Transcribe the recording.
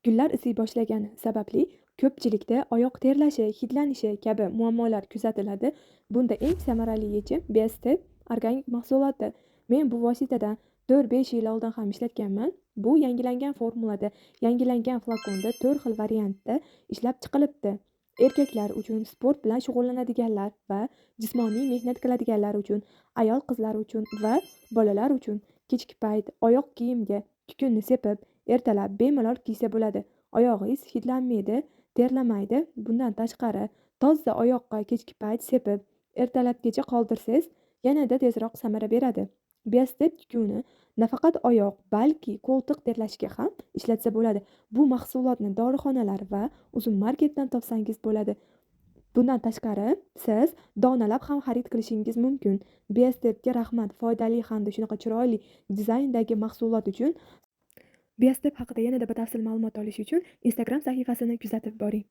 Gullar isiy boshlagani sababli ko'pchilikda oyoq terlashi, hidlanishi kabi muammolar kuzatiladi. Bunda eng samarali yechim Best organik mahsuloti. Men bu vositadan 4-5 yil oldin ham ishlatganman. Bu yangilangan formulada, yangilangan flakonda 4 xil variantda ishlab chiqilibdi. Erkaklar uchun, sport bilan shug'ullanadiganlar va jismoniy mehnat qiladiganlar uchun, ayol qizlar uchun va bolalar uchun kechki payt oyoq kiyimga kukunni sepib, ertalab bemalol kiysa bo'ladi. Oyog'ingiz hidlanmaydi, terlamaydi. Bundan tashqari, toza oyoqqa kechki payt sepib, ertalabgacha qoldirsangiz, yanada tezroq samara beradi. Biostep kukuni nafaqat oyoq, balki qo'ltiq terlashiga ham ishlatsa bo'ladi. Bu mahsulotni dorixonalar va uzun marketdan topsangiz bo'ladi. Bundan tashqari, siz donalab ham xarid qilishingiz mumkin. Biostepga rahmat, foydali hamda shunaqa chiroyli dizayndagi mahsulot uchun. Biostep haqida yanada batafsil ma'lumot olish uchun Instagram sahifasini kuzatib boring.